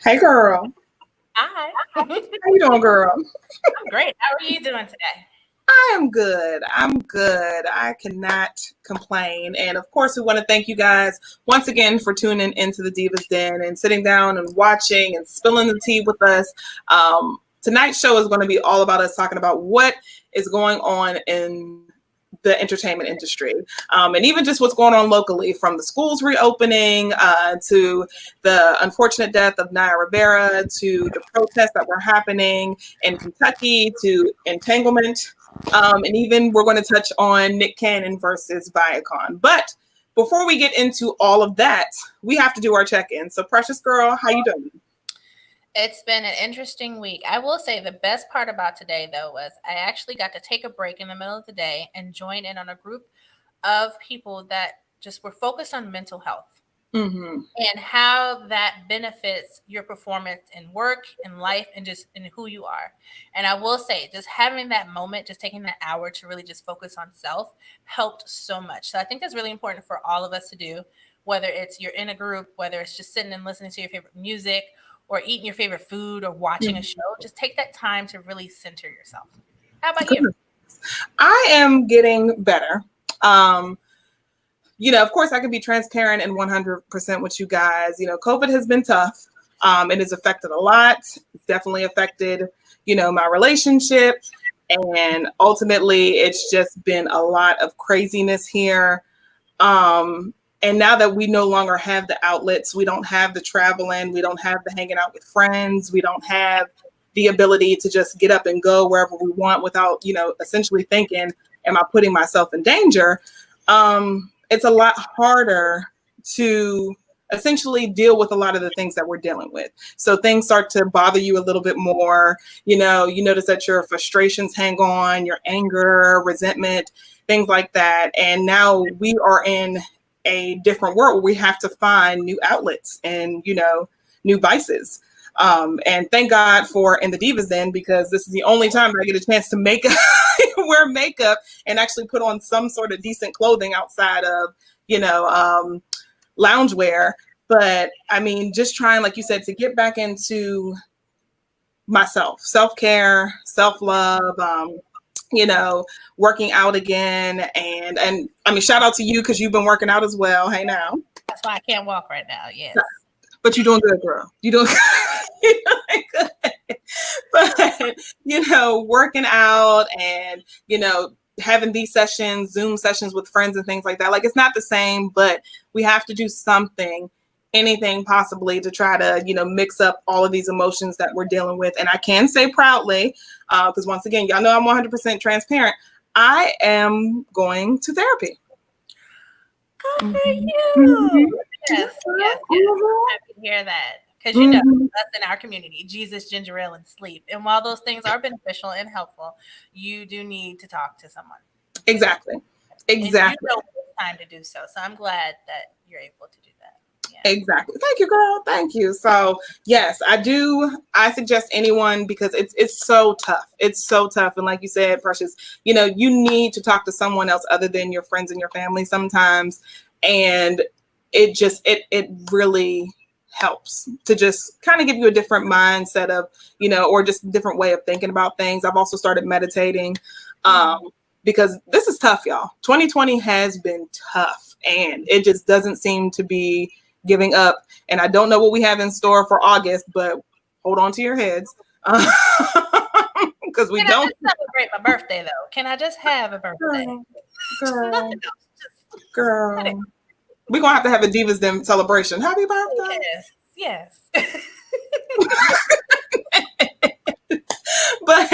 Hey, girl. Hi. How you doing, girl? I'm great. How are you doing today? I am good. I'm good. I cannot complain. And of course, we want to thank you guys once again for tuning into the Divas Den and sitting down and watching and spilling the tea with us. Tonight's show is going to be all about us talking about what is going on in the entertainment industry, and even just what's going on locally, from the schools reopening to the unfortunate death of Naya Rivera, to the protests that were happening in Kentucky, to entanglement, and even we're going to touch on Nick Cannon versus Viacom. But before we get into all of that, we have to do our check-in. So, precious girl, how you doing? It's been an interesting week. I will say the best part about today, though, was I actually got to take a break in the middle of the day and join in on a group of people that just were focused on mental health and how that benefits your performance in work, in life, and just in who you are. And I will say, just having that moment, just taking that hour to really just focus on self helped so much. So I think that's really important for all of us to do, whether it's you're in a group, whether it's just sitting and listening to your favorite music, or eating your favorite food, or watching a show. Just take that time to really center yourself. How about you? I am getting better. Of course, I can be transparent and 100% with you guys. COVID has been tough. It has affected a lot. It's definitely affected, my relationship. And ultimately, it's just been a lot of craziness here. And now that we no longer have the outlets, we don't have the traveling, we don't have the hanging out with friends, we don't have the ability to just get up and go wherever we want without, essentially thinking, am I putting myself in danger? It's a lot harder to essentially deal with a lot of the things that we're dealing with. So things start to bother you a little bit more. You notice that your frustrations hang on, your anger, resentment, things like that. And now we are in a different world where we have to find new outlets and, new vices. And thank God for In the Divas Den, because this is the only time I get a chance to wear makeup and actually put on some sort of decent clothing outside of, loungewear. But I mean, just trying, like you said, to get back into myself, self-care, self-love, working out again. And I mean, shout out to you, because you've been working out as well. Hey now. That's why I can't walk right now. Yes. But you're doing good, girl. You're doing good. But, working out and, having these sessions, Zoom sessions with friends and things like that. Like, it's not the same, but we have to do something, anything possibly, to try to, mix up all of these emotions that we're dealing with. And I can say proudly, because once again, y'all know I'm 100% transparent, I am going to therapy. Good for you. Yes. I'm happy to hear that. Because us in our community, Jesus, ginger ale, and sleep. And while those things are beneficial and helpful, you do need to talk to someone. Exactly. And you know it's time to do so. So I'm glad that you're able to do that. Yeah. Exactly. Thank you, girl. Thank you. So yes, I suggest anyone, because it's so tough. It's so tough. And like you said, Precious, you need to talk to someone else other than your friends and your family sometimes. And it really helps to just kind of give you a different mindset of, or just a different way of thinking about things. I've also started meditating, because this is tough, y'all. 2020 has been tough, and it just doesn't seem to be giving up. And I don't know what we have in store for August, but hold on to your heads. Because we don't celebrate my birthday, though. Can I just have a birthday? Girl. We're going to have a Divas Den celebration. Happy birthday. Yes. But,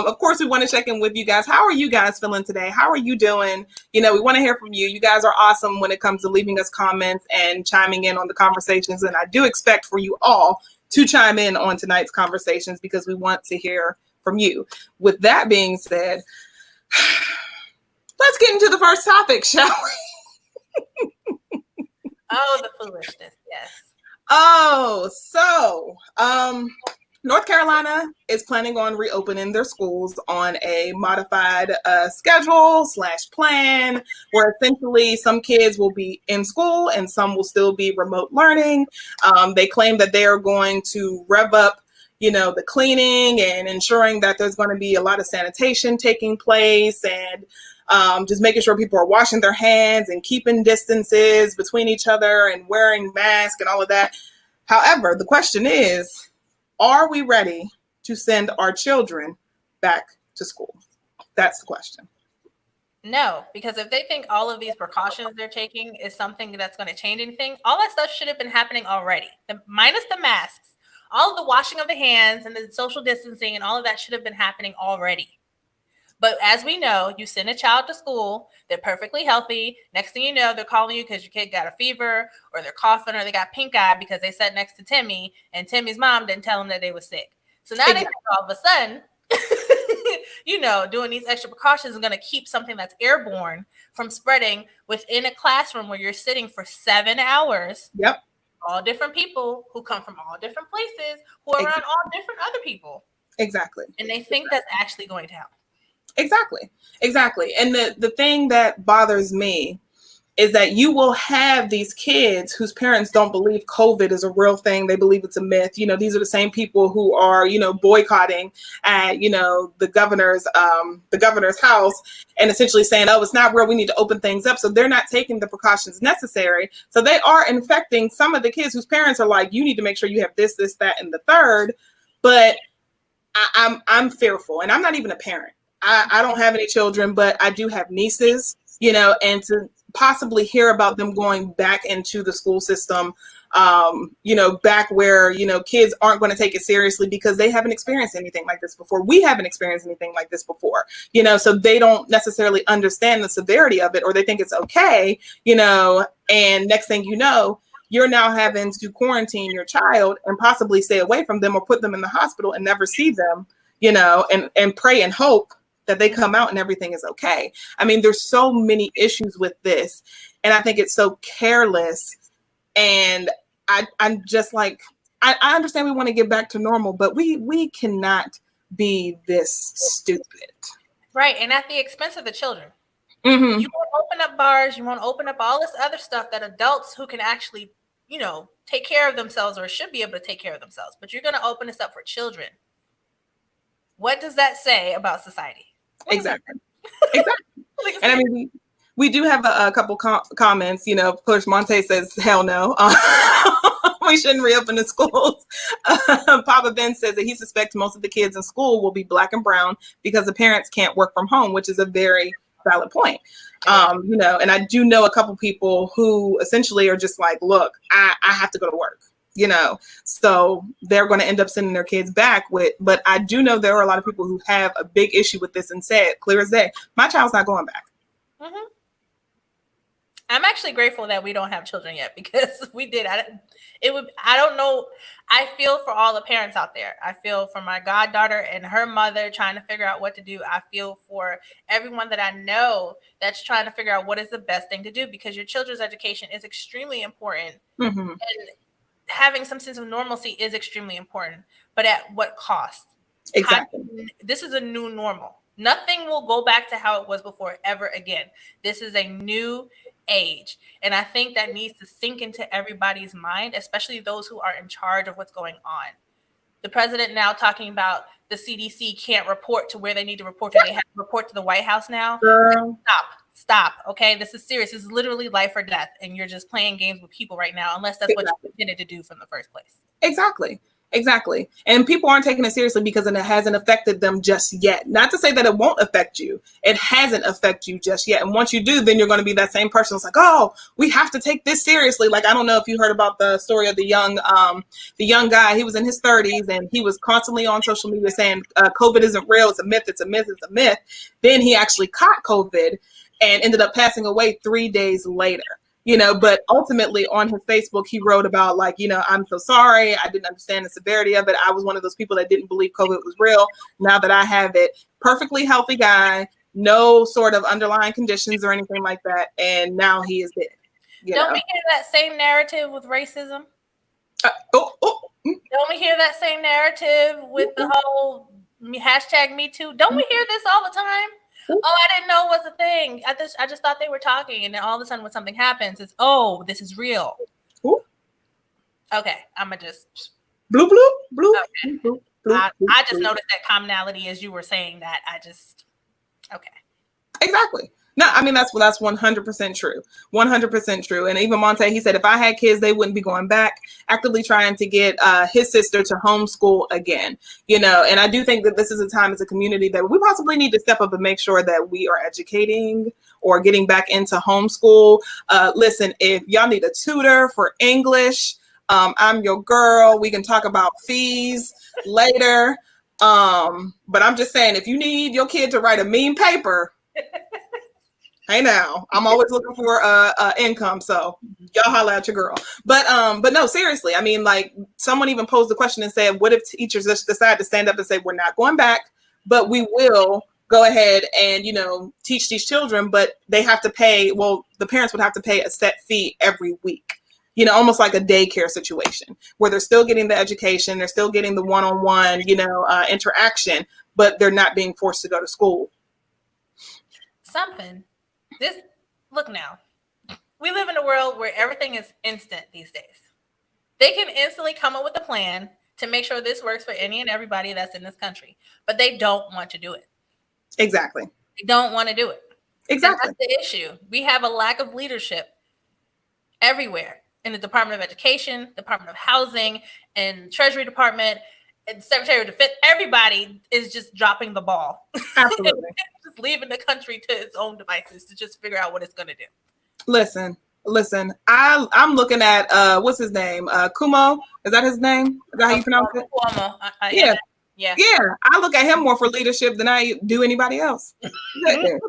of course, we want to check in with you guys. How are you guys feeling today? How are you doing? We want to hear from you. You guys are awesome when it comes to leaving us comments and chiming in on the conversations. And I do expect for you all to chime in on tonight's conversations, because we want to hear from you. With that being said, let's get into the first topic, shall we? Oh, the foolishness. Yes. Oh, so North Carolina is planning on reopening their schools on a modified schedule/plan, where essentially some kids will be in school and some will still be remote learning. They claim that they are going to rev up, the cleaning and ensuring that there's going to be a lot of sanitation taking place, and just making sure people are washing their hands and keeping distances between each other and wearing masks and all of that. However, the question is, are we ready to send our children back to school? That's the question. No, because if they think all of these precautions they're taking is something that's going to change anything, all that stuff should have been happening already. Minus the masks, all of the washing of the hands and the social distancing and all of that should have been happening already. But as we know, you send a child to school, they're perfectly healthy. Next thing you know, they're calling you because your kid got a fever or they're coughing or they got pink eye because they sat next to Timmy and Timmy's mom didn't tell them that they were sick. So now they think all of a sudden, doing these extra precautions is going to keep something that's airborne from spreading within a classroom where you're sitting for 7 hours. Yep. All different people who come from all different places who are around all different other people. Exactly. And they think that's actually going to happen. Exactly. And the thing that bothers me is that you will have these kids whose parents don't believe COVID is a real thing. They believe it's a myth. These are the same people who are, boycotting at, the governor's house and essentially saying, oh, it's not real. We need to open things up. So they're not taking the precautions necessary. So they are infecting some of the kids whose parents are like, you need to make sure you have this, that, and the third. But I'm fearful, and I'm not even a parent. I don't have any children, but I do have nieces, and to possibly hear about them going back into the school system, back where, kids aren't going to take it seriously because they haven't experienced anything like this before. We haven't experienced anything like this before, so they don't necessarily understand the severity of it, or they think it's okay, and next thing you know, you're now having to quarantine your child and possibly stay away from them or put them in the hospital and never see them, and pray and hope that they come out and everything is okay. I mean, there's so many issues with this, and I think it's so careless. And I'm just like, I understand we want to get back to normal, but we cannot be this stupid. Right, and at the expense of the children. Mm-hmm. You want to open up bars, you want to open up all this other stuff that adults who can actually, take care of themselves or should be able to take care of themselves, but you're going to open this up for children. What does that say about society? Exactly. And I mean, we do have a couple comments. Of course, Monte says, hell no. We shouldn't reopen the schools. Papa Ben says that he suspects most of the kids in school will be Black and brown because the parents can't work from home, which is a very valid point. And I do know a couple people who essentially are just like, look, I have to go to work. So they're going to end up sending their kids back but I do know there are a lot of people who have a big issue with this and said clear as day, my child's not going back. Mm-hmm. I'm actually grateful that we don't have children yet, because we did. I don't know. I feel for all the parents out there. I feel for my goddaughter and her mother trying to figure out what to do. I feel for everyone that I know that's trying to figure out what is the best thing to do, because your children's education is extremely important. Mm-hmm. And having some sense of normalcy is extremely important, but at what cost? Exactly. This is a new normal. Nothing will go back to how it was before ever again. This is a new age. And I think that needs to sink into everybody's mind, especially those who are in charge of what's going on. The president now talking about the CDC can't report to where they need to report to. They have to report to the White House now. Girl. Stop. Okay, this is serious. This is literally life or death, and you're just playing games with people right now, unless that's what you intended to do from the first place. Exactly. And people aren't taking it seriously because it hasn't affected them just yet. Not to say that it won't affect you. It hasn't affected you just yet. And once you do, then you're going to be that same person who's like, oh, we have to take this seriously. Like, I don't know if you heard about the story of the young guy. He was in his 30s and he was constantly on social media saying COVID isn't real. It's a myth. It's a myth. It's a myth. Then he actually caught COVID and ended up passing away 3 days later. But ultimately on his Facebook, he wrote about I'm so sorry. I didn't understand the severity of it. I was one of those people that didn't believe COVID was real. Now that I have it, perfectly healthy guy, no sort of underlying conditions or anything like that. And now he is dead. Don't we hear that same narrative with racism? Don't we hear that same narrative with the whole hashtag Me Too? Don't we hear this all the time? Oh, I didn't know it was a thing. I just thought they were talking, and then all of a sudden, when something happens, it's this is real. Okay, I'm gonna just bloop bloop bloop. Okay. Bloop, bloop, I just noticed that commonality as you were saying that. Okay. Exactly. No, I mean that's 100% true. 100% true. And even Monte, he said if I had kids, they wouldn't be going back, actively trying to get his sister to homeschool again. And I do think that this is a time as a community that we possibly need to step up and make sure that we are educating or getting back into homeschool. Listen, if y'all need a tutor for English, I'm your girl. We can talk about fees later. But I'm just saying, if you need your kid to write a mean paper, hey now, I'm always looking for income, so y'all holla at your girl. But no, seriously, I mean, like someone even posed the question and said, what if teachers just decide to stand up and say, we're not going back, but we will go ahead and, teach these children, but they have to pay, the parents would have to pay a set fee every week, almost like a daycare situation where they're still getting the education, they're still getting the one-on-one, interaction, but they're not being forced to go to school. Look now, we live in a world where everything is instant these days. They can instantly come up with a plan to make sure this works for any and everybody that's in this country, but they don't want to do it. Exactly. They don't want to do it. Exactly. And that's the issue. We have a lack of leadership everywhere in the Department of Education, Department of Housing, and Treasury Department, and Secretary of Defense. Everybody is just dropping the ball. Absolutely. Just leaving the country to its own devices to just figure out what it's going to do. Listen. I'm looking at what's his name? Kumo. Is that his name? Is that how you pronounce it? Cuomo. Yeah. I look at him more for leadership than I do anybody else. Yep.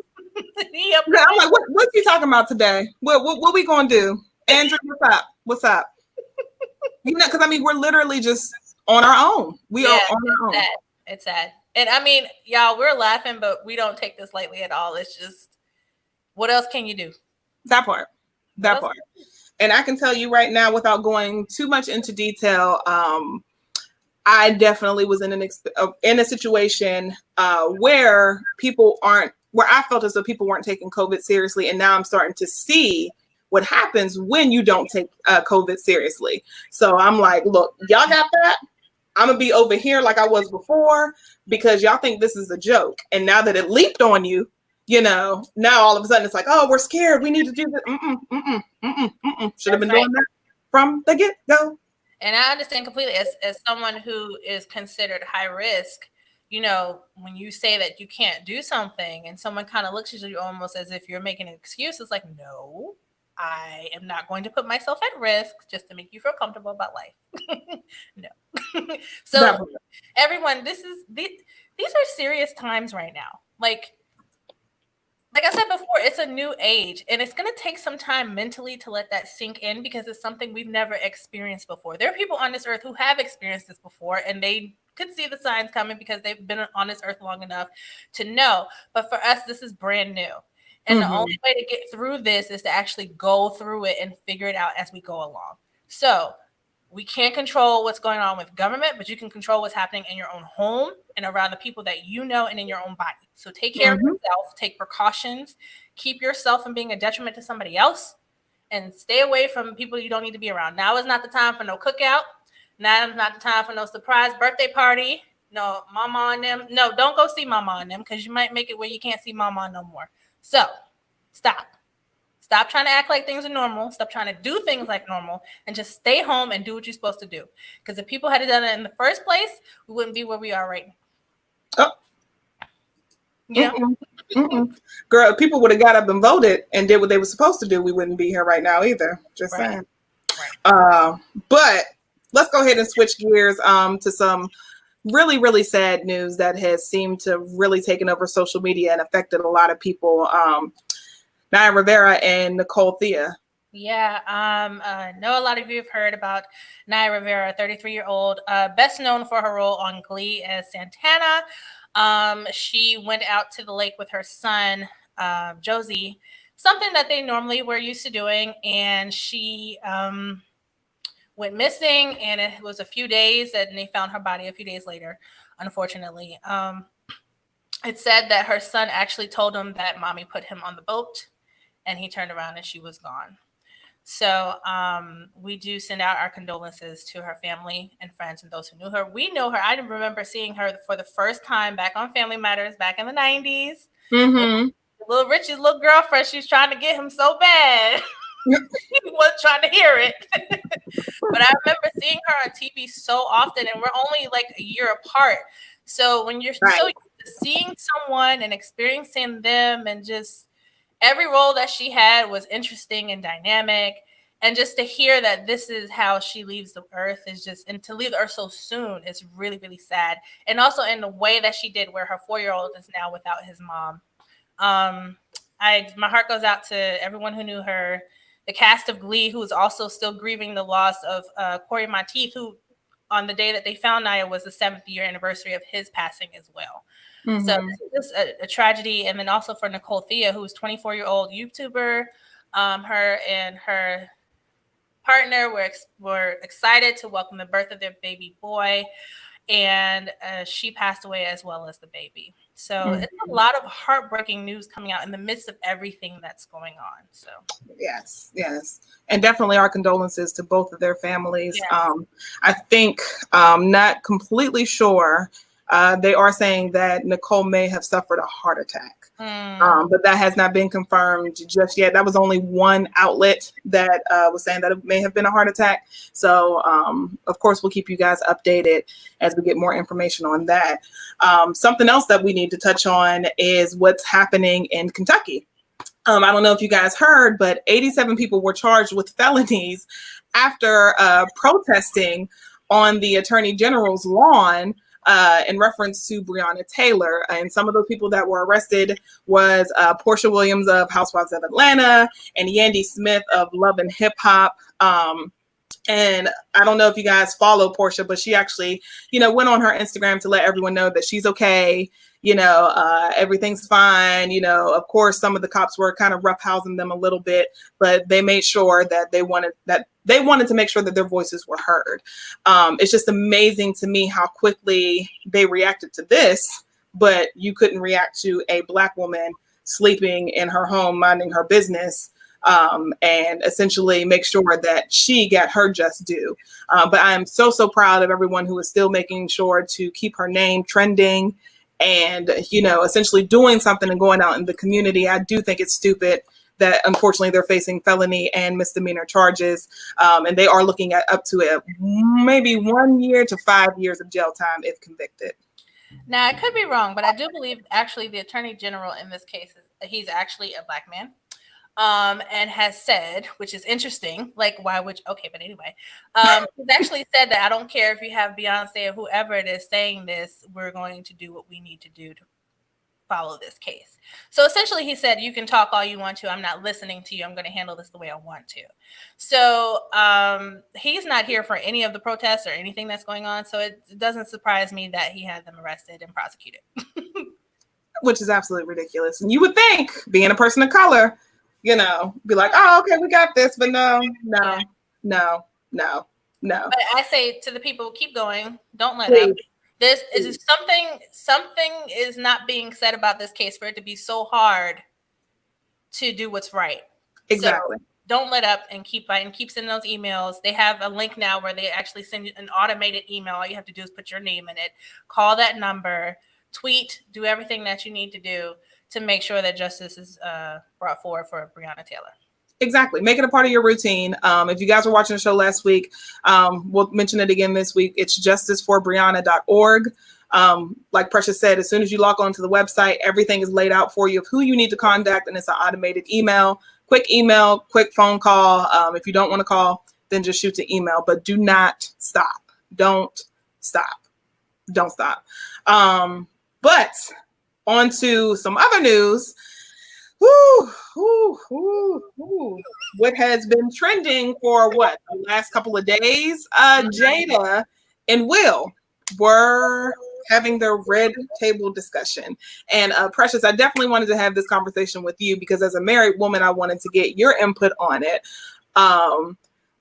I'm like, what's he talking about today? What we gonna do? Andrew, what's up? Because I mean, we're literally just on our own. We are on our own. It's sad. And I mean, y'all, we're laughing, but we don't take this lightly at all. It's just, what else can you do? That part. And I can tell you right now, without going too much into detail, I definitely was in a situation where I felt as though people weren't taking COVID seriously. And now I'm starting to see what happens when you don't take COVID seriously. So I'm like, look, y'all got that? I'm going to be over here like I was before because y'all think this is a joke. And now that it leaped on you, now all of a sudden it's like, oh, we're scared. We need to do this. Should have been doing that from the get-go. And I understand completely as someone who is considered high risk, when you say that you can't do something and someone kind of looks at you almost as if you're making an excuse, it's like, no, I am not going to put myself at risk just to make you feel comfortable about life. No. So everyone, these are serious times right now. Like I said before, it's a new age and it's going to take some time mentally to let that sink in because it's something we've never experienced before. There are people on this earth who have experienced this before and they could see the signs coming because they've been on this earth long enough to know. But for us, this is brand new. And the only way to get through this is to actually go through it and figure it out as we go along. So we can't control what's going on with government, but you can control what's happening in your own home and around the people that you know and in your own body. So take care of yourself, take precautions, keep yourself from being a detriment to somebody else, and stay away from people you don't need to be around. Now is not the time for no cookout. Now is not the time for no surprise birthday party. No, mama and them. No, don't go see mama and them because you might make it where you can't see mama no more. So stop. Stop trying to act like things are normal. Stop trying to do things like normal and just stay home and do what you're supposed to do. Because if people had done it in the first place, we wouldn't be where we are right now. Girl, if people would have got up and voted and did what they were supposed to do, we wouldn't be here right now either. Just saying. Right. But let's go ahead and switch gears to some really, really sad news that has seemed to really taken over social media and affected a lot of people. Naya Rivera and Nicole Thea. Yeah, I know a lot of you have heard about Naya Rivera, 33-year-old, best known for her role on Glee as Santana. She went out to the lake with her son, Josie, something that they normally were used to doing, and she went missing, and it was a few days, and they found her body a few days later, unfortunately. It said that her son actually told him that mommy put him on the boat, and he turned around and she was gone. So we do send out our condolences to her family and friends and those who knew her. We know her. I remember seeing her for the first time back on Family Matters back in the 90s. Mm-hmm. Little Richie's little girlfriend, she was trying to get him so bad. He wasn't trying to hear it. But I remember seeing her on TV so often, and we're only like a year apart. So when you're so used to seeing someone and experiencing them, and just every role that she had was interesting and dynamic. And just to hear that this is how she leaves the earth is just, and to leave the earth so soon is really, really sad. And also in the way that she did, where her 4-year-old is now without his mom. My heart goes out to everyone who knew her. The cast of Glee, who is also still grieving the loss of Corey Monteith, who on the day that they found Naya was the 7th year anniversary of his passing as well. Mm-hmm. So this is just a tragedy. And then also for Nicole Thea, who is 24-year-old YouTuber. Her and her partner were excited to welcome the birth of their baby boy. And she passed away as well as the baby. So it's a lot of heartbreaking news coming out in the midst of everything that's going on. So yes. And definitely our condolences to both of their families. Yeah. I think, not completely sure, they are saying that Nicole may have suffered a heart attack. But that has not been confirmed just yet. That was only one outlet that was saying that it may have been a heart attack. So, of course, we'll keep you guys updated as we get more information on that. Something else that we need to touch on is what's happening in Kentucky. I don't know if you guys heard, but 87 people were charged with felonies after protesting on the Attorney General's lawn in reference to Breonna Taylor. And some of those people that were arrested was Portia Williams of Housewives of Atlanta and Yandy Smith of Love and Hip Hop. And I don't know if you guys follow Portia, but she actually, went on her Instagram to let everyone know that she's okay. Everything's fine. Of course, some of the cops were kind of roughhousing them a little bit, but they made sure that they wanted to make sure that their voices were heard. It's just amazing to me how quickly they reacted to this, but you couldn't react to a Black woman sleeping in her home, minding her business, and essentially make sure that she got her just due. But I am so proud of everyone who is still making sure to keep her name trending and, essentially doing something and going out in the community. I do think it's stupid that unfortunately they're facing felony and misdemeanor charges. And they are looking at up to maybe 1 year to 5 years of jail time if convicted. Now, I could be wrong, but I do believe actually the Attorney General in this case, he's actually a Black man. And has said, which is interesting, like why would okay, but anyway, he's actually said that I don't care if you have Beyonce or whoever it is saying this, we're going to do what we need to do to follow this case. So essentially he said, you can talk all you want to, I'm not listening to you, I'm going to handle this the way I want to. So he's not here for any of the protests or anything that's going on, so it doesn't surprise me that he had them arrested and prosecuted. Which is absolutely ridiculous. And you would think, being a person of color, be like, oh, okay, we got this, but no. But I say to the people, keep going, don't let up. This is something is not being said about this case for it to be so hard to do what's right. Exactly. So don't let up and keep fighting, keep sending those emails. They have a link now where they actually send you an automated email. All you have to do is put your name in it, call that number, tweet, do everything that you need to do to make sure that justice is brought forward for Breonna Taylor. Exactly. Make it a part of your routine. If you guys were watching the show last week, we'll mention it again this week. It's justiceforbreonna.org. Like Precious said, as soon as you log on to the website, everything is laid out for you of who you need to contact, and it's an automated email, quick phone call. If you don't want to call, then just shoot the email, but do not stop. Don't stop. But on to some other news. What has been trending for the last couple of days? Jada and Will were having their red table discussion. And Precious, I definitely wanted to have this conversation with you because as a married woman, I wanted to get your input on it.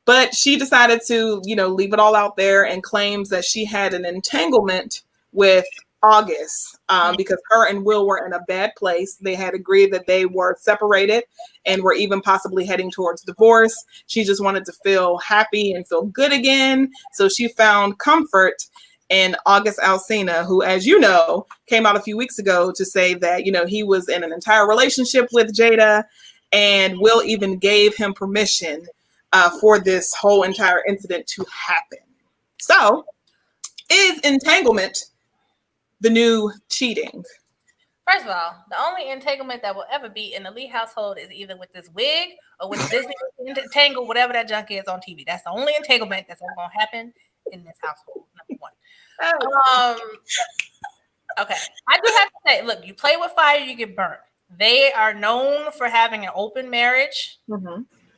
But she decided to, leave it all out there and claims that she had an entanglement with August because her and Will were in a bad place. They had agreed that they were separated and were even possibly heading towards divorce. She just wanted to feel happy and feel good again. So she found comfort in August Alsina, who, as you know, came out a few weeks ago to say that, he was in an entire relationship with Jada, and Will even gave him permission for this whole entire incident to happen. So, is entanglement the new cheating? First of all, the only entanglement that will ever be in the Lee household is either with this wig or with Disney entangle, whatever that junk is on TV. That's the only entanglement that's ever going to happen in this household. Number one. Okay. I do have to say, look, you play with fire, you get burnt. They are known for having an open marriage,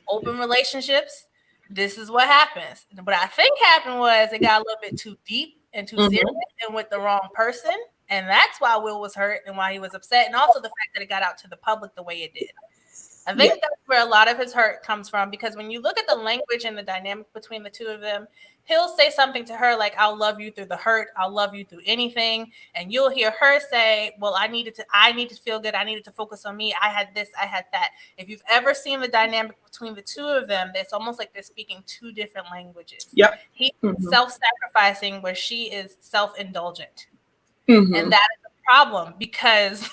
open relationships. This is what happens. What I think happened was it got a little bit too deep and too serious and with the wrong person. And that's why Will was hurt and why he was upset. And also the fact that it got out to the public the way it did. I think that's where a lot of his hurt comes from, because when you look at the language and the dynamic between the two of them, he'll say something to her like, I'll love you through the hurt. I'll love you through anything. And you'll hear her say, well, I need to feel good. I needed to focus on me. I had this, I had that. If you've ever seen the dynamic between the two of them, it's almost like they're speaking two different languages. Yep. He's self-sacrificing where she is self-indulgent. And that is a problem, because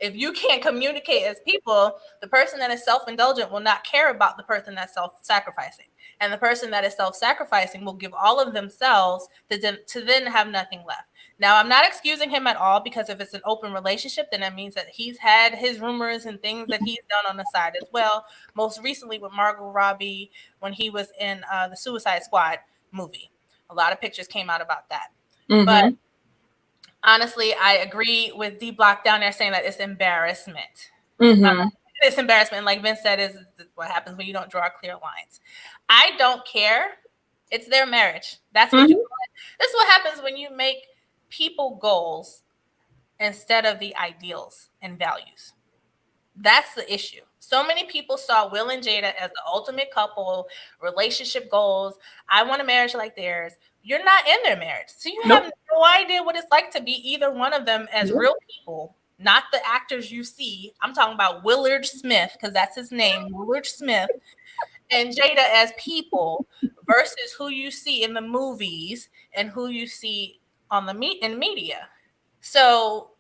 if you can't communicate as people, the person that is self-indulgent will not care about the person that's self-sacrificing. And the person that is self-sacrificing will give all of themselves to then have nothing left. Now, I'm not excusing him at all, because if it's an open relationship, then that means that he's had his rumors and things that he's done on the side as well. Most recently with Margot Robbie, when he was in the Suicide Squad movie. A lot of pictures came out about that. But honestly, I agree with D Block down there saying that it's embarrassment. It's embarrassment. Like Vince said, is what happens when you don't draw clear lines. I don't care. It's their marriage. That's what you want. This is what happens when you make people goals instead of the ideals and values. That's the issue. So many people saw Will and Jada as the ultimate couple, relationship goals. I want a marriage like theirs. You're not in their marriage. So you have no idea what it's like to be either one of them as real people, not the actors you see. I'm talking about Willard Smith, because that's his name, Willard Smith, and Jada as people versus who you see in the movies and who you see on in media. So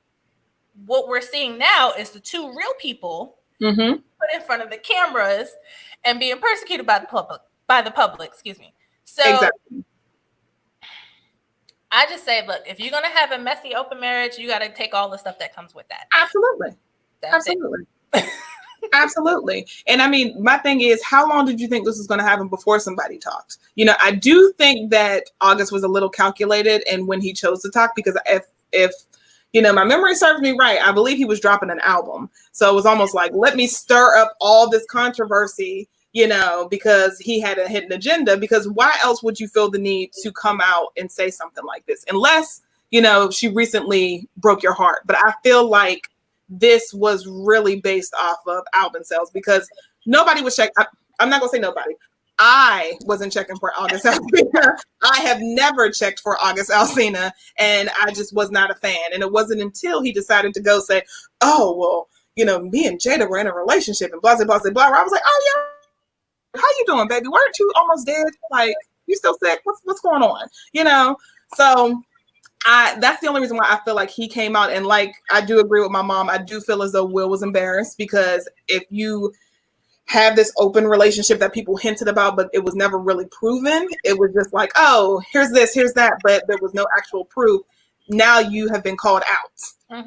what we're seeing now is the two real people put in front of the cameras and being persecuted by the public, excuse me. So I just say, look, if you're going to have a messy open marriage, you got to take all the stuff that comes with that. Absolutely. And I mean, my thing is, how long did you think this was going to happen before somebody talked? I do think that August was a little calculated and when he chose to talk, because if my memory serves me right, I believe he was dropping an album. So it was almost like, let me stir up all this controversy, because he had a hidden agenda. Because why else would you feel the need to come out and say something like this? Unless, she recently broke your heart. But I feel like this was really based off of album sales, because nobody was checking. I'm not going to say nobody. I wasn't checking for August Alsina. I have never checked for August Alsina, and I just was not a fan. And it wasn't until he decided to go say, oh, well, me and Jada were in a relationship and blah, blah, blah, blah. I was like, oh, yeah, how you doing, baby? Weren't you almost dead? Like, you still sick? What's going on? So that's the only reason why I feel like he came out. And like, I do agree with my mom. I do feel as though Will was embarrassed, because if you have this open relationship that people hinted about, but it was never really proven. It was just like, oh, here's this, here's that, but there was no actual proof. Now you have been called out,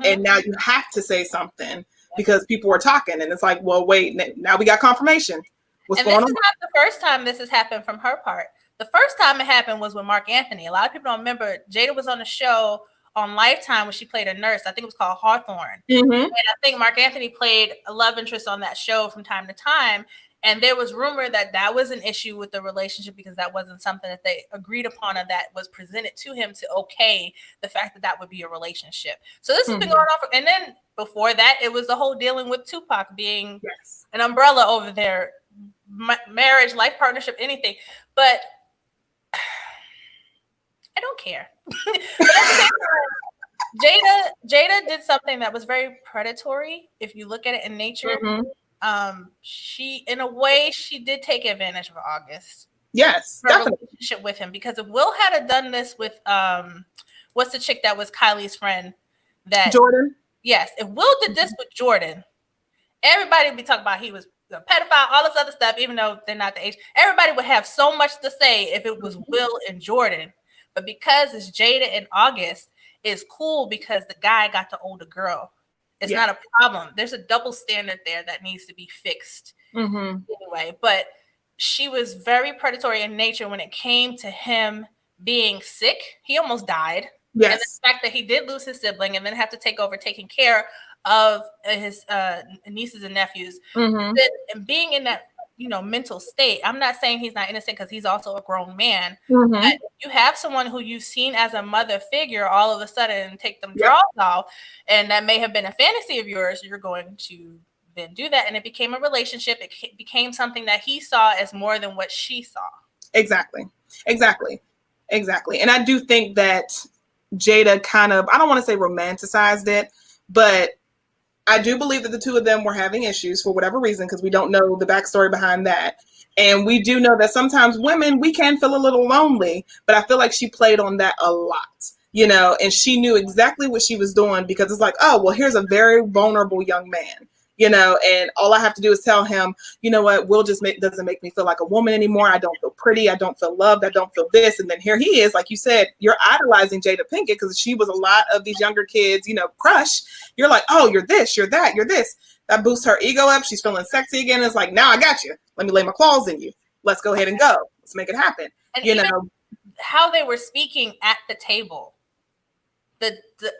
and now you have to say something because people are talking, and it's like, well, wait, now we got confirmation. What's going on? This is not the first time this has happened from her part. The first time it happened was with Mark Anthony. A lot of people don't remember. Jada was on the show on Lifetime when she played a nurse. I think it was called Hawthorne. And I think Mark Anthony played a love interest on that show from time to time. And there was rumor that was an issue with the relationship, because that wasn't something that they agreed upon, and that was presented to him to okay the fact that would be a relationship. So this has been going on. And then before that, it was the whole dealing with Tupac being an umbrella over their marriage, life partnership, anything. But I don't care. But at the same time, Jada did something that was very predatory. If you look at it in nature, she, in a way, she did take advantage of August. Yes, her definitely. relationship with him, because if Will had done this with what's the chick that was Kylie's friend? That Jordan. Yes, if Will did this with Jordan, everybody would be talking about he was a pedophile, all this other stuff, even though they're not the age. Everybody would have so much to say if it was Will and Jordan. But because it's Jada and August, it's cool because the guy got the older girl. It's not a problem. There's a double standard there that needs to be fixed. Anyway, but she was very predatory in nature when it came to him being sick. He almost died. Yes. And the fact that he did lose his sibling and then have to take over taking care of his nieces and nephews. And being in that, mental state. I'm not saying he's not innocent because he's also a grown man. But you have someone who you've seen as a mother figure all of a sudden take them draws off, and that may have been a fantasy of yours. You're going to then do that, and it became a relationship. It became something that he saw as more than what she saw. Exactly. And I do think that Jada kind of, I don't want to say romanticized it, but I do believe that the two of them were having issues for whatever reason, because we don't know the backstory behind that. And we do know that sometimes women, we can feel a little lonely, but I feel like she played on that a lot, and she knew exactly what she was doing, because it's like, oh, well, here's a very vulnerable young man, and all I have to do is tell him, you know what, Will just doesn't make me feel like a woman anymore. I don't feel pretty. I don't feel loved. I don't feel this. And then here he is, like you said, you're idolizing Jada Pinkett because she was a lot of these younger kids, crush. You're like, oh, you're this, you're that, you're this. That boosts her ego up. She's feeling sexy again. It's like, now I got you. Let me lay my claws in you. Let's go ahead and go. Let's make it happen. And even how they were speaking at the table.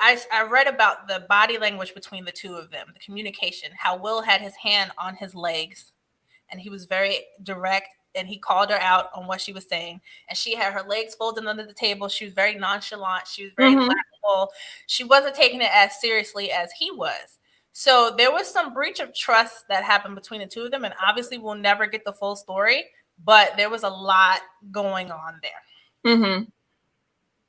I read about the body language between the two of them, the communication, how Will had his hand on his legs and he was very direct, and he called her out on what she was saying. And she had her legs folded under the table. She was very nonchalant. She was very laughable. She wasn't taking it as seriously as he was. So there was some breach of trust that happened between the two of them. And obviously we'll never get the full story, but there was a lot going on there.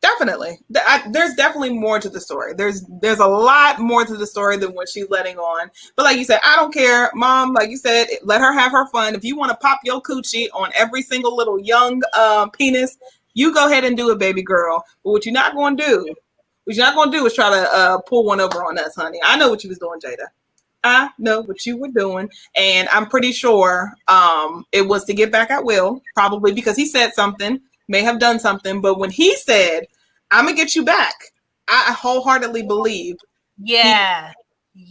Definitely. There's definitely more to the story. There's a lot more to the story than what she's letting on. But like you said, I don't care. Mom, like you said, let her have her fun. If you want to pop your coochie on every single little young penis, you go ahead and do it, baby girl. But what you're not going to do is try to pull one over on us, honey. I know what you was doing, Jada. I know what you were doing. And I'm pretty sure it was to get back at Will, probably because he said something, may have done something. But when he said, I'm going to get you back, I wholeheartedly believe. I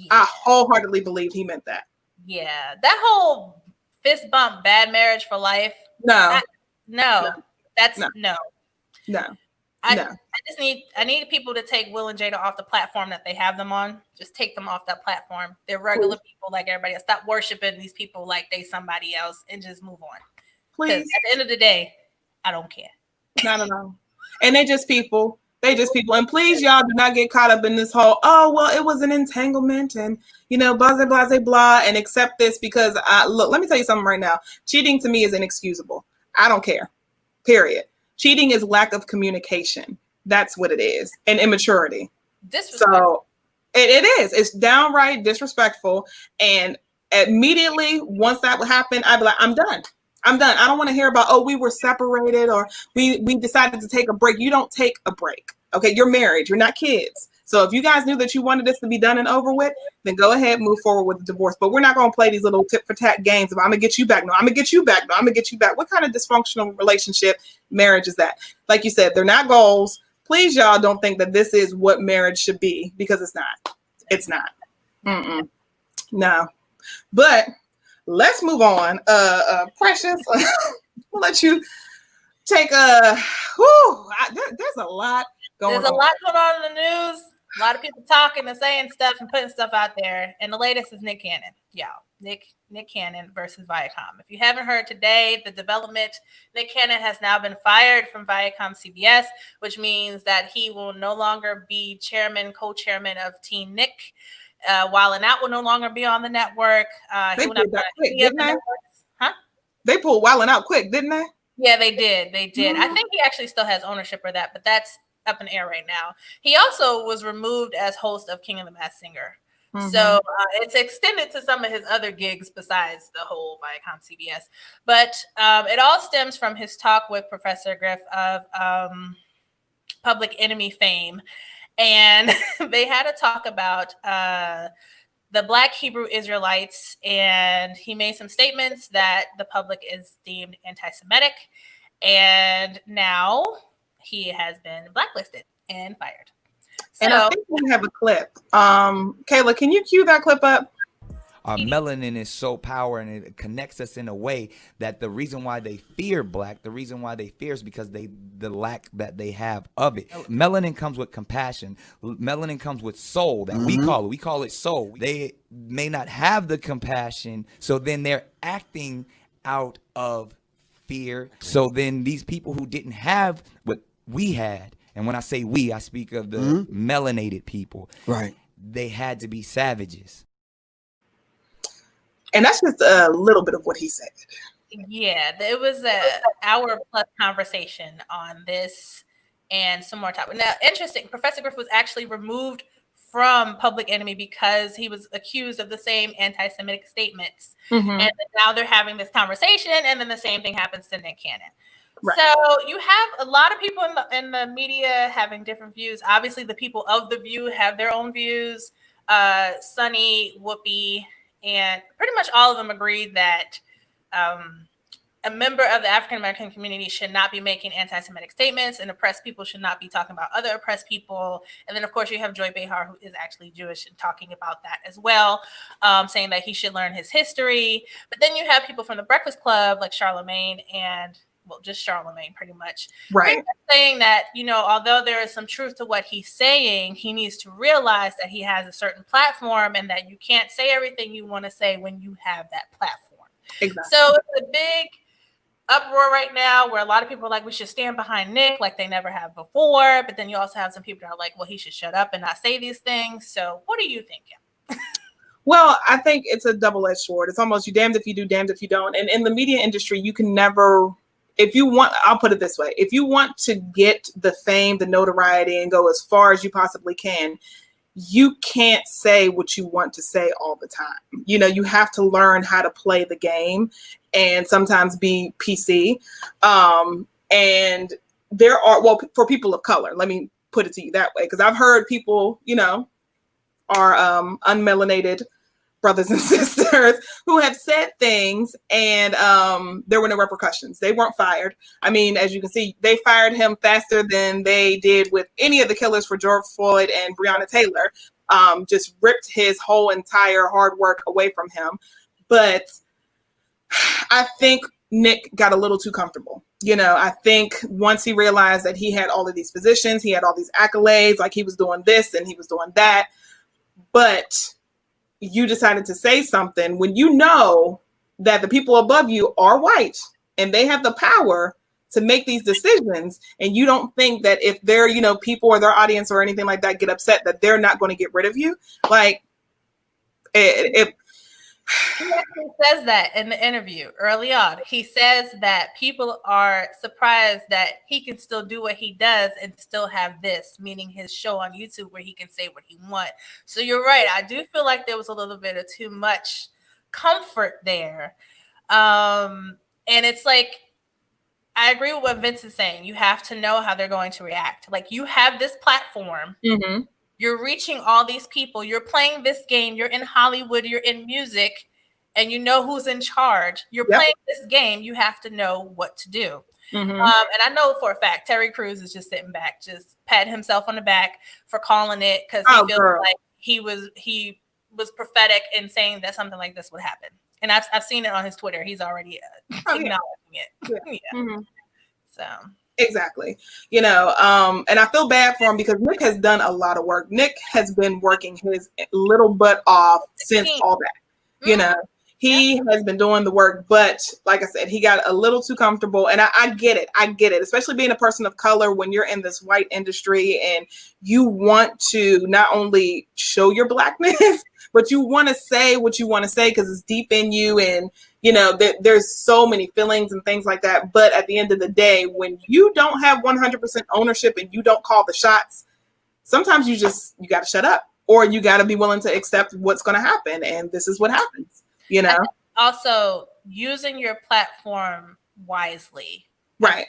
wholeheartedly believed he meant that. Yeah. That whole fist bump, bad marriage for life. No. I need people to take Will and Jada off the platform that they have them on. Just take them off that platform. They're regular people like everybody else. Stop worshiping these people like they somebody else and just move on. Please. At the end of the day, I don't care. Not at all. And they just people. And please, y'all, do not get caught up in this whole, oh, well, it was an entanglement and, blah, blah, blah, blah, and accept this because, look, let me tell you something right now. Cheating to me is inexcusable. I don't care. Period. Cheating is lack of communication. That's what it is. And immaturity. So it is. It's downright disrespectful. And immediately, once that would happen, I'd be like, I'm done. I don't want to hear about, oh, we were separated or we decided to take a break. You don't take a break. Okay, you're married. You're not kids. So if you guys knew that you wanted this to be done and over with, then go ahead, move forward with the divorce. But we're not going to play these little tit for tat games of I'm going to get you back. No, I'm going to get you back. No, I'm going to get you back. What kind of dysfunctional relationship marriage is that? Like you said, they're not goals. Please, y'all don't think that this is what marriage should be because it's not. It's not. No. But let's move on. Precious, we'll let you take there's a lot going on. There's a lot going on in the news. A lot of people talking and saying stuff and putting stuff out there. And the latest is Nick Cannon. Y'all. Nick Cannon versus Viacom. If you haven't heard today, the development, Nick Cannon has now been fired from Viacom CBS, which means that he will no longer be co-chairman of Team Nick. Wild 'N Out will no longer be on the network. He will not be on any of the networks. Huh? They pulled Wildin' out quick, didn't they? Yeah, they did. They did. I think he actually still has ownership of that, but that's up in the air right now. He also was removed as host of King of the Masked Singer. So it's extended to some of his other gigs besides the whole Viacom CBS. But it all stems from his talk with Professor Griff of Public Enemy fame. And they had a talk about the Black Hebrew Israelites, and he made some statements that the public is deemed anti-Semitic, and now he has been blacklisted and fired. And I think we have a clip. Kayla, can you cue that clip up? Our melanin is so powerful, and it connects us in a way that the reason why they fear black, the reason why they fear is because the lack that they have of it. Melanin comes with compassion. Melanin comes with soul that we call it. We call it soul. They may not have the compassion, so then they're acting out of fear. So then these people who didn't have what we had, and when I say we, I speak of the melanated people. Right. They had to be savages. And that's just a little bit of what he said. Yeah, it was an hour plus conversation on this and some more topics. Now, interesting, Professor Griff was actually removed from Public Enemy because he was accused of the same anti-Semitic statements. And now they're having this conversation, and then the same thing happens to Nick Cannon. Right. So you have a lot of people in the media having different views. Obviously, the people of The View have their own views. Sunny, Whoopi, and pretty much all of them agreed that a member of the African-American community should not be making anti-Semitic statements, and oppressed people should not be talking about other oppressed people. And then, of course, you have Joy Behar, who is actually Jewish, and talking about that as well, saying that he should learn his history. But then you have people from the Breakfast Club, like Charlemagne and, well, just Charlemagne, pretty much. Right. Saying that, although there is some truth to what he's saying, he needs to realize that he has a certain platform and that you can't say everything you want to say when you have that platform. Exactly. So it's a big uproar right now where a lot of people are like, we should stand behind Nick like they never have before. But then you also have some people that are like, well, he should shut up and not say these things. So what are you thinking? Well, I think it's a double-edged sword. It's almost you damned if you do, damned if you don't. And in the media industry, you can never... I'll put it this way. If you want to get the fame, the notoriety, and go as far as you possibly can, you can't say what you want to say all the time. You have to learn how to play the game and sometimes be PC. And there are, for people of color, let me put it to you that way, because I've heard people, are unmelanated brothers and sisters who have said things and there were no repercussions. They weren't fired. I mean, as you can see, they fired him faster than they did with any of the killers for George Floyd and Breonna Taylor. Just ripped his whole entire hard work away from him. But I think Nick got a little too comfortable. I think once he realized that he had all of these positions, he had all these accolades, like he was doing this and he was doing that. But you decided to say something when you know that the people above you are white and they have the power to make these decisions, and you don't think that if their people or their audience or anything like that get upset that they're not going to get rid of you. Like it he actually says that in the interview early on. He says that people are surprised that he can still do what he does and still have this, meaning his show on YouTube where he can say what he wants. So you're right. I do feel like there was a little bit of too much comfort there. And it's like, I agree with what Vince is saying. You have to know how they're going to react. Like, you have this platform. Mm-hmm. You're reaching all these people. You're playing this game. You're in Hollywood. You're in music. And you know who's in charge. You're playing this game. You have to know what to do. Mm-hmm. And I know for a fact, Terry Crews is just sitting back, just patting himself on the back for calling it, because he feels like he was prophetic in saying that something like this would happen. And I've seen it on his Twitter. He's already acknowledging it. Yeah. Mm-hmm. So... Exactly. And I feel bad for him because Nick has done a lot of work. Nick has been working his little butt off since all that. Mm-hmm. He has been doing the work, but like I said, he got a little too comfortable. And I get it. I get it, especially being a person of color when you're in this white industry and you want to not only show your blackness, but you want to say what you want to say because it's deep in you. And, you know, there's so many feelings and things like that. But at the end of the day, when you don't have 100% ownership and you don't call the shots, sometimes you got to shut up, or you got to be willing to accept what's going to happen. And this is what happens. You know, also using your platform wisely. Right.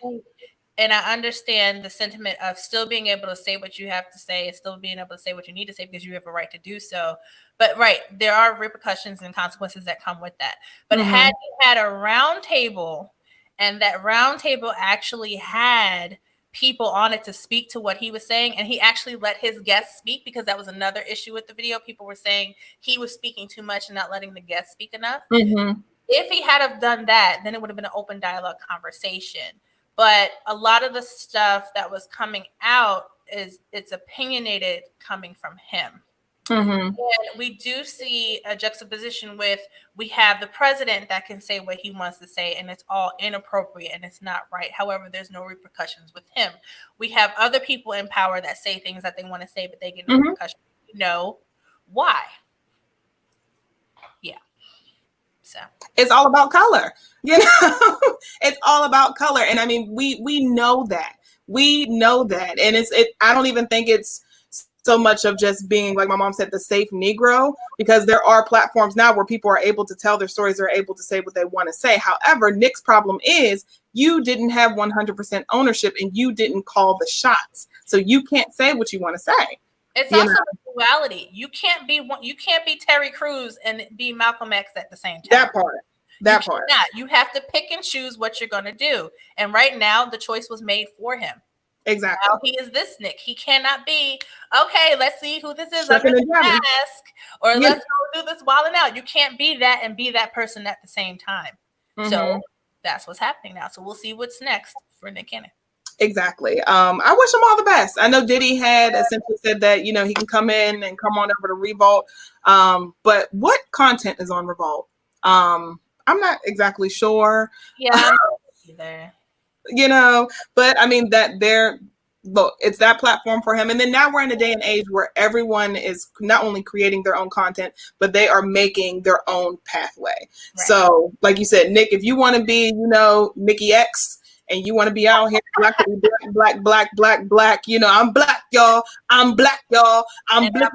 And I understand the sentiment of still being able to say what you have to say and still being able to say what you need to say because you have a right to do so. But right, there are repercussions and consequences that come with that. But had you had a round table and that round table actually had people on it to speak to what he was saying, and he actually let his guests speak, because that was another issue with the video. People were saying he was speaking too much and not letting the guests speak enough. If he had have done that, then it would have been an open dialogue conversation. But a lot of the stuff that was coming out it's opinionated coming from him. And we do see a juxtaposition with, we have the president that can say what he wants to say and it's all inappropriate and it's not right. However, there's no repercussions with him. We have other people in power that say things that they want to say, but they get no repercussions. You know why? Yeah. So it's all about color, you know. It's all about color. And I mean, we know that. We know that. And I don't even think it's so much of just being, like my mom said, the safe Negro, because there are platforms now where people are able to tell their stories, they're able to say what they want to say. However, Nick's problem is you didn't have 100% ownership and you didn't call the shots. So you can't say what you want to say. It's also a duality. You can't be Terry Crews and be Malcolm X at the same time. That part. You have to pick and choose what you're going to do. And right now, the choice was made for him. Exactly. Now he is this Nick. He cannot be, okay, let's see who this is under the mask, or let's go do this wilding out. You can't be that and be that person at the same time. So that's what's happening now. So we'll see what's next for Nick Cannon. Exactly. I wish him all the best. I know Diddy had essentially said that, you know, he can come in and come on over to Revolt. But what content is on Revolt? I'm not exactly sure. Yeah, I'm not either. You know, but I mean it's that platform for him. And then now we're in a day and age where everyone is not only creating their own content, but they are making their own pathway. Right. So like you said, Nick, if you want to be, you know, Mickey X, and you want to be out here black, you know, I'm black, y'all. I'm black, y'all. I'm black.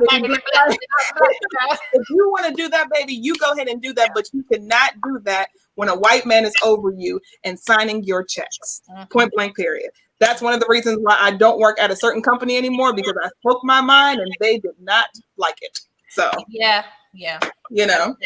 If you want to do that, baby, you go ahead and do that. But you cannot do that when a white man is over you and signing your checks. Point blank, period. That's one of the reasons why I don't work at a certain company anymore, because I spoke my mind and they did not like it. So yeah, you know,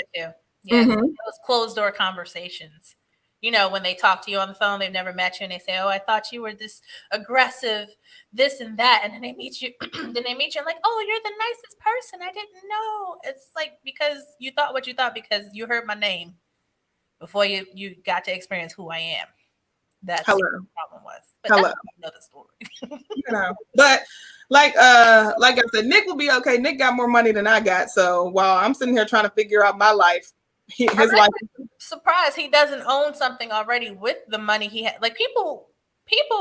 those closed door conversations. You know, when they talk to you on the phone, they've never met you, and they say, "Oh, I thought you were this aggressive, this and that," and then they meet you, and like, "Oh, you're the nicest person. I didn't know." It's like, because you thought what you thought because you heard my name before you got to experience who I am. That's what the problem was. But that's another story. You know, but like I said, Nick will be okay. Nick got more money than I got, so while I'm sitting here trying to figure out my life, his life. Surprised he doesn't own something already with the money he had. Like people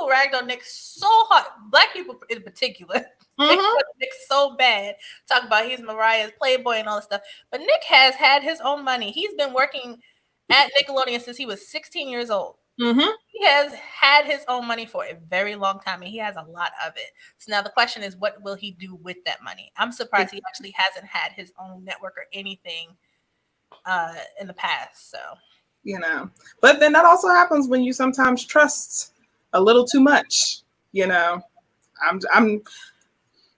ragged on Nick so hard. Black people in particular. Nick so bad. Talk about he's Mariah's Playboy and all this stuff. But Nick has had his own money. He's been working at Nickelodeon since he was 16 years old. He has had his own money for a very long time, and he has a lot of it. So now the question is, what will he do with that money? I'm surprised he actually hasn't had his own network or anything in the past. So, you know, but then that also happens when you sometimes trust a little too much. You know,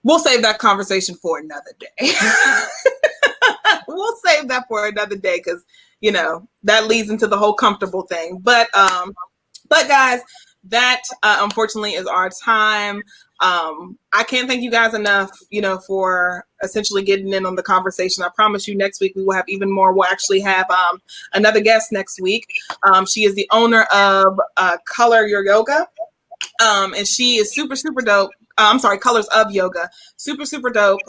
we'll save that conversation for another day. We'll save that for another day, because you know that leads into the whole comfortable thing. But guys, that unfortunately is our time. I can't thank you guys enough, you know, for essentially getting in on the conversation. I promise you next week we will have even more. We'll actually have another guest next week. She is the owner of Color Your Yoga. And she is super, super dope. I'm sorry, Colors of Yoga. Super, super dope.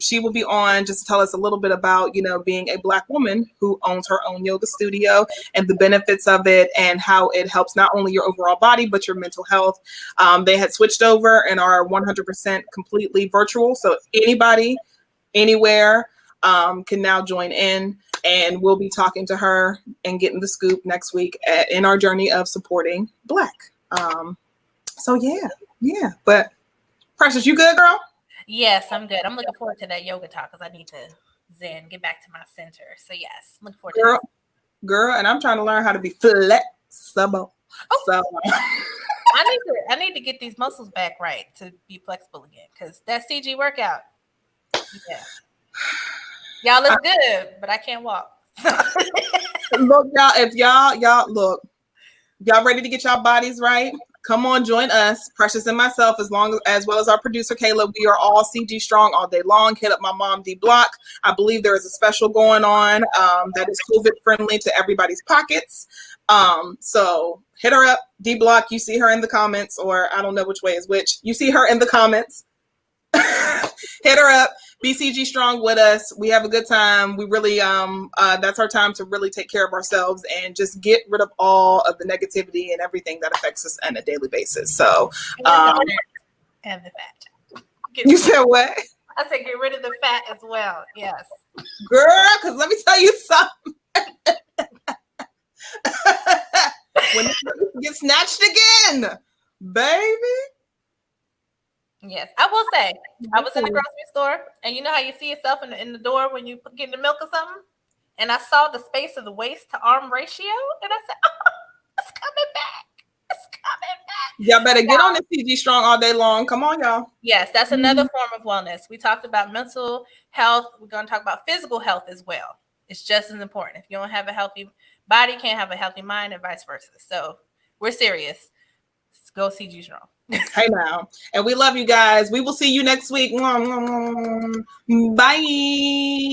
She will be on just to tell us a little bit about, being a Black woman who owns her own yoga studio and the benefits of it and how it helps not only your overall body, but your mental health. They had switched over and are 100% completely virtual. So anybody, anywhere can now join in, and we'll be talking to her and getting the scoop next week in our journey of supporting Black. So yeah. But Precious, you good, girl? Yes, I'm good. I'm looking forward to that yoga talk because I need to get back to my center. So yes, looking forward to that. Girl, and I'm trying to learn how to be flexible. Oh. So I need to get these muscles back right to be flexible again because that CG workout. Yeah. Y'all look good, but I can't walk. Look, y'all, if y'all look, y'all ready to get y'all bodies right? Come on, join us, Precious and myself, as well as our producer Kayla. We are all CG strong all day long. Hit up my mom D Block. I believe there is a special going on that is COVID friendly to everybody's pockets. So hit her up, D Block. You see her in the comments, or I don't know which way is which. You see her in the comments. Hit her up. BCG strong with us. We have a good time. We really that's our time to really take care of ourselves and just get rid of all of the negativity and everything that affects us on a daily basis. So and the fat. You said what? I said get rid of the fat as well. Yes. Girl, because let me tell you something. When it gets snatched again, baby. Yes, I will say I was in the grocery store, and you know how you see yourself in the door when you get the milk or something, and I saw the space of the waist to arm ratio, and I said, "Oh, it's coming back! It's coming back!" Y'all better get on the CG strong all day long. Come on, y'all. Yes, that's another form of wellness. We talked about mental health. We're going to talk about physical health as well. It's just as important. If you don't have a healthy body, you can't have a healthy mind, and vice versa. So we're serious. Let's go CG strong. Hey now. And we love you guys. We will see you next week. Bye.